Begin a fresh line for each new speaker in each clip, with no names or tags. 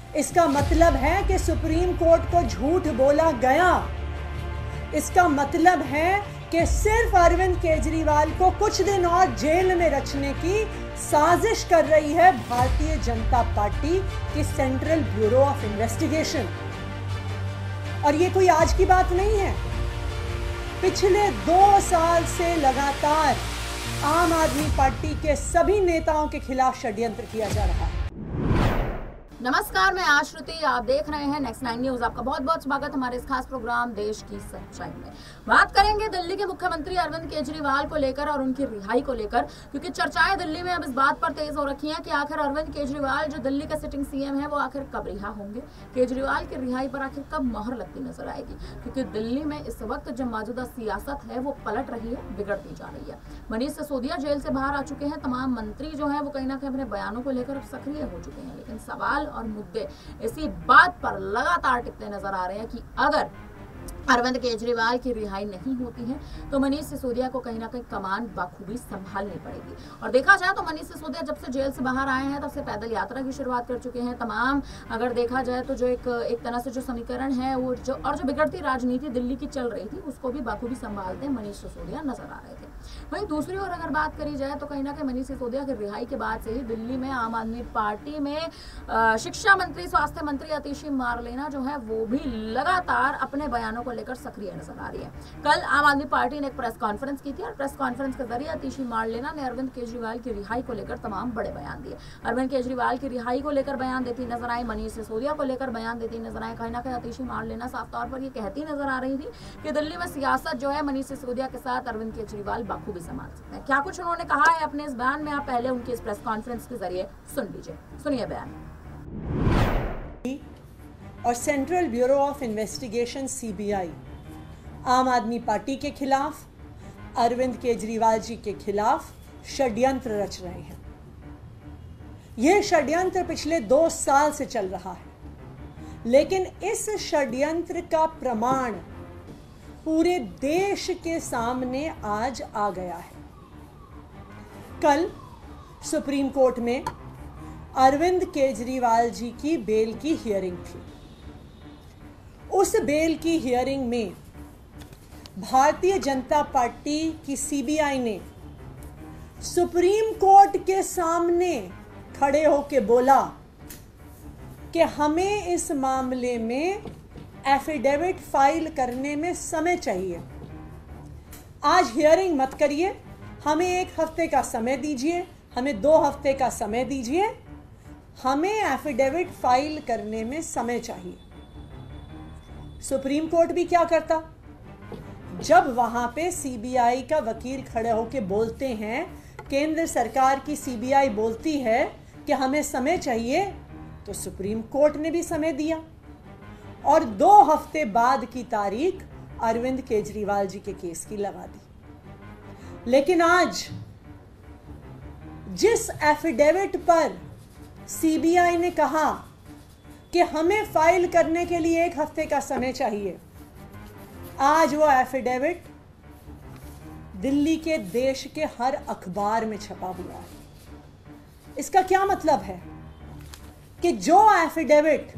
इसका मतलब है कि सुप्रीम कोर्ट को झूठ बोला गया। इसका मतलब है कि सिर्फ अरविंद केजरीवाल को कुछ दिन और जेल में रखने की साजिश कर रही है भारतीय जनता पार्टी की सेंट्रल ब्यूरो ऑफ इन्वेस्टिगेशन। और ये कोई आज की बात नहीं है। पिछले 2 साल से लगातार आम आदमी पार्टी के सभी नेताओं के खिलाफ षड्यंत्र किया जा रहा है।
नमस्कार, मैं आश्रुति, आप देख रहे हैं नेक्स्ट 9 न्यूज। आपका बहुत बहुत स्वागत हमारे इस खास प्रोग्राम देश की सच्चाई में। बात करेंगे दिल्ली के मुख्यमंत्री अरविंद केजरीवाल को लेकर और उनकी रिहाई को लेकर, क्योंकि चर्चाएं दिल्ली में अब इस बात पर तेज हो रखी हैं कि आखिर अरविंद केजरीवाल जो दिल्ली का सिटिंग सीएम है वो आखिर कब रिहा होंगे। केजरीवाल की रिहाई पर आखिर कब मोहर लगती नजर आएगी, क्योंकि दिल्ली में इस वक्त जो मौजूदा सियासत है वो पलट रही है, बिगड़ती जा रही है। मनीष सिसोदिया जेल से बाहर आ चुके हैं। तमाम मंत्री जो है वो कहीं ना कहीं अपने बयानों को लेकर अब सक्रिय हो चुके हैं, लेकिन सवाल और मुद्दे इसी बात पर लगातार टिकते नजर आ रहे हैं कि अगर अरविंद केजरीवाल की रिहाई नहीं होती है तो मनीष सिसोदिया को कहीं ना कहीं कमान बखूबी संभालनी पड़ेगी। और देखा जाए तो मनीष सिसोदिया जब से जेल से बाहर आए हैं तब से पैदल यात्रा की शुरुआत कर चुके हैं। तमाम अगर देखा जाए तो जो एक तरह से जो समीकरण है वो जो बिगड़ती राजनीति दिल्ली की चल रही थी उसको भी बखूबी संभालते मनीष सिसोदिया नजर आ रहे थे। वहीं दूसरी ओर अगर बात करी जाए तो कहीं ना कहीं मनीष सिसोदिया की रिहाई के बाद से ही दिल्ली में आम आदमी पार्टी में शिक्षा मंत्री, स्वास्थ्य मंत्री आतिशी मारलेना जो है वो भी लगातार अपने बयानों को लेकर सक्रिय नजर आ रही है। कल आम आदमी पार्टी ने एक प्रेस कॉन्फ्रेंस की थी और प्रेस कॉन्फ्रेंस के जरिए आतिशी मारलेना ने अरविंद केजरीवाल की रिहाई को लेकर तमाम बड़े बयान दिए। अरविंद केजरीवाल की रिहाई को लेकर बयान देती नजर आई, मनीष सिसोदिया को लेकर बयान देती नजर आई। कहीं ना कहीं आतिशी मारलेना साफ तौर पर ये कहती नजर आ रही थी कि दिल्ली में सियासत जो है मनीष सिसोदिया के साथ अरविंद केजरीवाल बखूबी संभाल सकते हैं। क्या कुछ उन्होंने कहा है अपने इस बयान में, आप पहले उनकी इस प्रेस कॉन्फ्रेंस के जरिए सुन लीजिए। सुनिए बयान।
और central bureau of investigation CBI आम आदमी पार्टी के खिलाफ, अरविंद केजरीवाल जी के खिलाफ षड्यंत्र रच रहे हैं। यह षड्यंत्र पिछले 2 साल से चल रहा है, लेकिन इस षड्यंत्र का प्रमाण पूरे देश के सामने आज आ गया है। कल सुप्रीम कोर्ट में अरविंद केजरीवाल जी की बेल की हियरिंग थी। उस बेल की हियरिंग में भारतीय जनता पार्टी की सीबीआई ने सुप्रीम कोर्ट के सामने खड़े होकर बोला कि हमें इस मामले में एफिडेविट फाइल करने में समय चाहिए। आज हियरिंग मत करिए, हमें 1 हफ्ते का समय दीजिए, हमें 2 हफ्ते का समय दीजिए, हमें एफिडेविट फाइल करने में समय चाहिए। सुप्रीम कोर्ट भी क्या करता, जब वहां पे सीबीआई का वकील खड़े होकर बोलते हैं, केंद्र सरकार की सीबीआई बोलती है कि हमें समय चाहिए, तो सुप्रीम कोर्ट ने भी समय दिया और 2 हफ्ते बाद की तारीख अरविंद केजरीवाल जी के केस की लगा दी। लेकिन आज जिस एफिडेविट पर सीबीआई ने कहा कि हमें फाइल करने के लिए 1 हफ्ते का समय चाहिए, आज वो एफिडेविट दिल्ली के देश के हर अखबार में छपा हुआ है। इसका क्या मतलब है कि जो एफिडेविट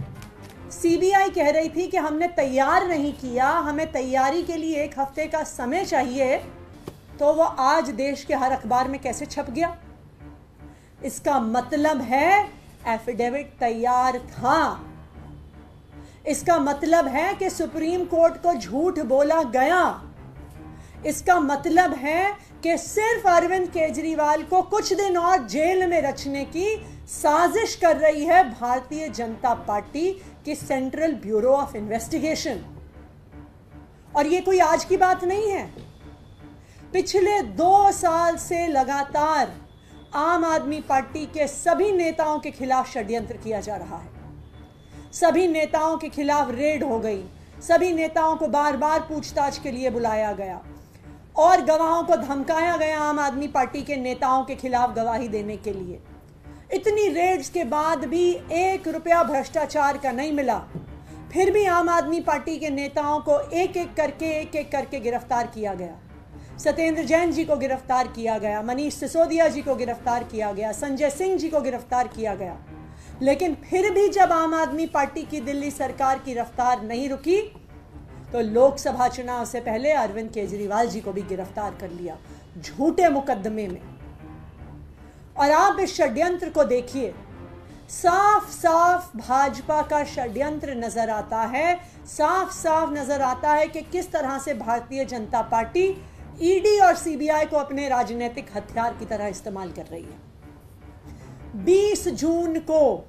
सीबीआई कह रही थी कि हमने तैयार नहीं किया, हमें तैयारी के लिए 1 हफ्ते का समय चाहिए, तो वो आज देश के हर अखबार में कैसे छप गया? इसका मतलब है एफिडेविट तैयार था। इसका मतलब है कि सुप्रीम कोर्ट को झूठ बोला गया। इसका मतलब है कि सिर्फ अरविंद केजरीवाल को कुछ दिन और जेल में रखने की साजिश कर रही है भारतीय जनता पार्टी की सेंट्रल ब्यूरो ऑफ इन्वेस्टिगेशन। और ये कोई आज की बात नहीं है। पिछले 2 साल से लगातार आम आदमी पार्टी के सभी नेताओं के खिलाफ षड्यंत्र किया जा रहा है। सभी नेताओं के खिलाफ रेड हो गई, सभी नेताओं को बार बार पूछताछ के लिए बुलाया गया और गवाहों को धमकाया गया आम आदमी पार्टी के नेताओं के खिलाफ गवाही देने के लिए। इतनी रेड्स के बाद भी 1 रुपया भ्रष्टाचार का नहीं मिला, फिर भी आम आदमी पार्टी के नेताओं को एक एक करके गिरफ्तार किया गया। सत्येंद्र जैन जी को गिरफ्तार किया गया, मनीष सिसोदिया जी को गिरफ्तार किया गया, संजय सिंह जी को गिरफ्तार किया गया। लेकिन फिर भी जब आम आदमी पार्टी की दिल्ली सरकार की रफ्तार नहीं रुकी तो लोकसभा चुनाव से पहले अरविंद केजरीवाल जी को भी गिरफ्तार कर लिया झूठे मुकदमे में। और आप इस षड्यंत्र को देखिए, साफ साफ भाजपा का षड्यंत्र नजर आता है, साफ साफ नजर आता है कि किस तरह से भारतीय जनता पार्टी ईडी और सीबीआई को अपने राजनीतिक हथियार की तरह इस्तेमाल कर रही है। 20 जून को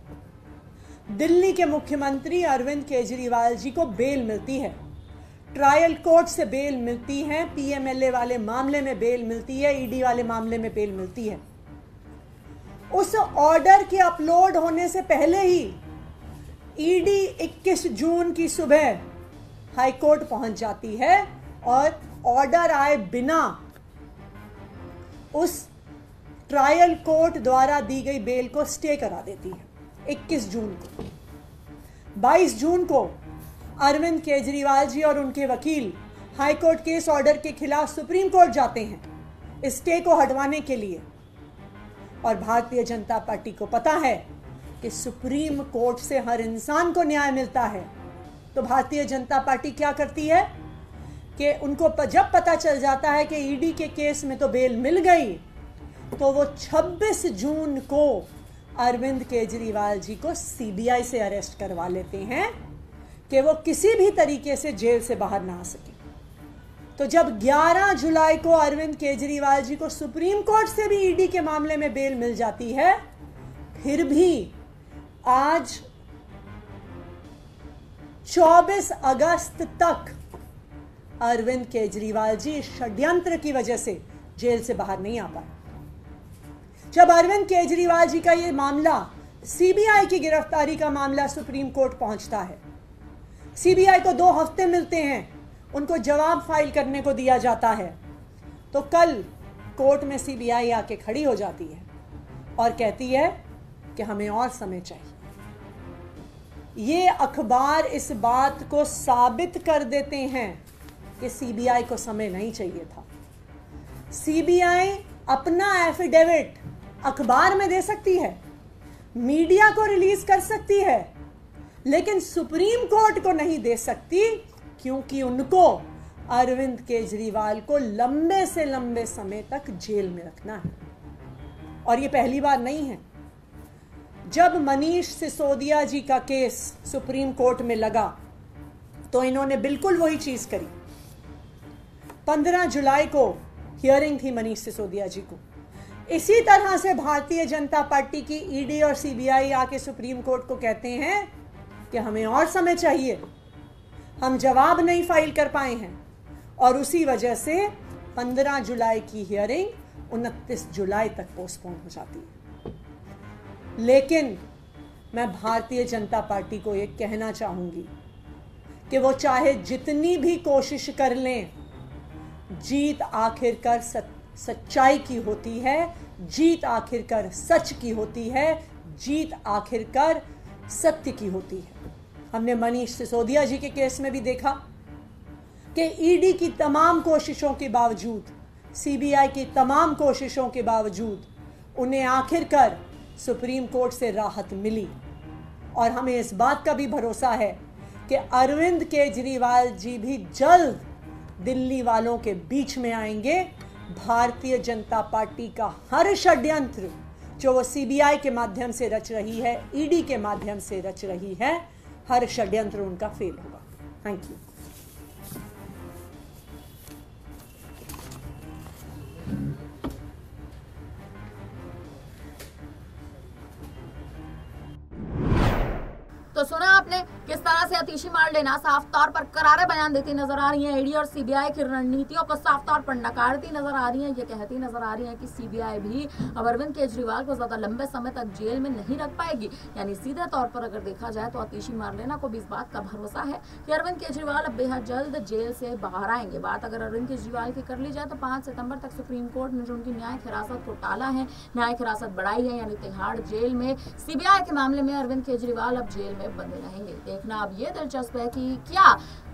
दिल्ली के मुख्यमंत्री अरविंद केजरीवाल जी को बेल मिलती है, ट्रायल कोर्ट से बेल मिलती है, पीएमएलए वाले मामले में बेल मिलती है, ईडी वाले मामले में बेल मिलती है। उस ऑर्डर के अपलोड होने से पहले ही ईडी 21 जून की सुबह हाईकोर्ट पहुंच जाती है और ऑर्डर आए बिना उस ट्रायल कोर्ट द्वारा दी गई बेल को स्टे करा देती है 21 जून को। 22 जून को अरविंद केजरीवाल जी और उनके वकील हाईकोर्ट के इस ऑर्डर के खिलाफ सुप्रीम कोर्ट जाते हैं स्टे को हटवाने के लिए। और भारतीय जनता पार्टी को पता है कि सुप्रीम कोर्ट से हर इंसान को न्याय मिलता है, तो भारतीय जनता पार्टी क्या करती है कि उनको जब पता चल जाता है कि ईडी के केस में तो बेल मिल गई, तो वो 26 जून को अरविंद केजरीवाल जी को सीबीआई से अरेस्ट करवा लेते हैं कि वो किसी भी तरीके से जेल से बाहर ना आ सके। तो जब 11 जुलाई को अरविंद केजरीवाल जी को सुप्रीम कोर्ट से भी ईडी के मामले में बेल मिल जाती है, फिर भी आज 24 अगस्त तक अरविंद केजरीवाल जी षड्यंत्र की वजह से जेल से बाहर नहीं आ पाए। जब अरविंद केजरीवाल जी का यह मामला, सीबीआई की गिरफ्तारी का मामला सुप्रीम कोर्ट पहुंचता है, सीबीआई को 2 हफ्ते मिलते हैं, उनको जवाब फाइल करने को दिया जाता है, तो कल कोर्ट में सीबीआई आके खड़ी हो जाती है और कहती है कि हमें और समय चाहिए। ये अखबार इस बात को साबित कर देते हैं कि सीबीआई को समय नहीं चाहिए था। सीबीआई अपना एफिडेविट अखबार में दे सकती है, मीडिया को रिलीज कर सकती है, लेकिन सुप्रीम कोर्ट को नहीं दे सकती, क्योंकि उनको अरविंद केजरीवाल को लंबे से लंबे समय तक जेल में रखना है। और ये पहली बार नहीं है। जब मनीष सिसोदिया जी का केस सुप्रीम कोर्ट में लगा तो इन्होंने बिल्कुल वही चीज करी। 15 जुलाई को हियरिंग थी मनीष सिसोदिया जी को। इसी तरह से भारतीय जनता पार्टी की ईडी और सीबीआई आके सुप्रीम कोर्ट को कहते हैं कि हमें और समय चाहिए, हम जवाब नहीं फाइल कर पाए हैं, और उसी वजह से 15 जुलाई की हियरिंग 29 जुलाई तक पोस्टपोन हो जाती है। लेकिन मैं भारतीय जनता पार्टी को ये कहना चाहूंगी कि वो चाहे जितनी भी कोशिश कर लें, जीत आखिरकार सच्चाई की होती है, जीत आखिरकार सच की होती है, जीत आखिरकार सत्य की होती है। हमने मनीष सिसोदिया जी के केस में भी देखा कि ईडी की तमाम कोशिशों के बावजूद, सीबीआई की तमाम कोशिशों के बावजूद उन्हें आखिरकार सुप्रीम कोर्ट से राहत मिली। और हमें इस बात का भी भरोसा है कि अरविंद केजरीवाल जी भी जल्द दिल्ली वालों के बीच में आएंगे। भारतीय जनता पार्टी का हर षड्यंत्र जो वो सीबीआई के माध्यम से रच रही है, ईडी के माध्यम से रच रही है, हर षड्यंत्र उनका फेल होगा। Thank you.
तो सुना आपने किस तरह से अतिशी मारलेना साफ तौर पर करारे बयान देती नजर आ रही है, ईडी और सीबीआई की रणनीतियों को साफ तौर पर नकारती नजर आ रही है। ये कहती नजर आ रही है कि सीबीआई भी अब अरविंद केजरीवाल को ज्यादा लंबे समय तक जेल में नहीं रख पाएगी। यानी सीधे तौर पर अगर देखा जाए तो अतिशी मारलेना को भी इस बात का भरोसा है कि अरविंद केजरीवाल अब बेहद जल्द जेल से बाहर आएंगे। बात अगर अरविंद केजरीवाल की कर ली जाए तो 5 सितंबर तक सुप्रीम कोर्ट ने जो उनकी न्यायिक हिरासत को टाला है, न्यायिक हिरासत बढ़ाई है, यानी तिहाड़ जेल में सीबीआई के मामले में अरविंद केजरीवाल अब जेल में बंद रहेंगे। देखना अब ये दिलचस्प है कि क्या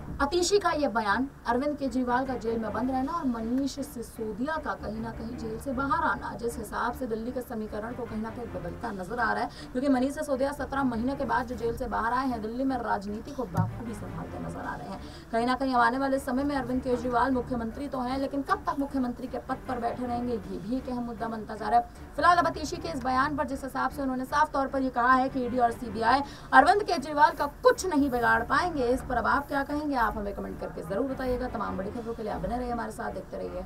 अतीशी का ये बयान, अरविंद केजरीवाल का जेल में बंद रहना और मनीष सिसोदिया का कहीं ना कहीं जेल से बाहर आना, जिस हिसाब से दिल्ली के समीकरण को कहीं ना कहीं बदलता नजर आ रहा है, क्योंकि मनीष सिसोदिया 17 महीने के बाद जो जेल से बाहर आए हैं, दिल्ली में राजनीति को बाखूबी संभालते नजर आ रहे हैं। कहीं ना कहीं आने वाले समय में अरविंद केजरीवाल मुख्यमंत्री तो हैं, लेकिन कब तक मुख्यमंत्री के पद पर बैठे रहेंगे, ये भी एक अहम मुद्दा बनता जा रहा है। फिलहाल अब अतीशी के इस बयान पर, जिस हिसाब से उन्होंने साफ तौर पर यह कहा है कि ईडी और सीबीआई अरविंद केजरीवाल का कुछ नहीं बिगाड़ पाएंगे, इस पर अब आप क्या कहेंगे? आप हमें कमेंट करके जरूर बताइएगा। तमाम बड़ी खबरों के लिए आप बने रहिए हमारे साथ, देखते रहिए।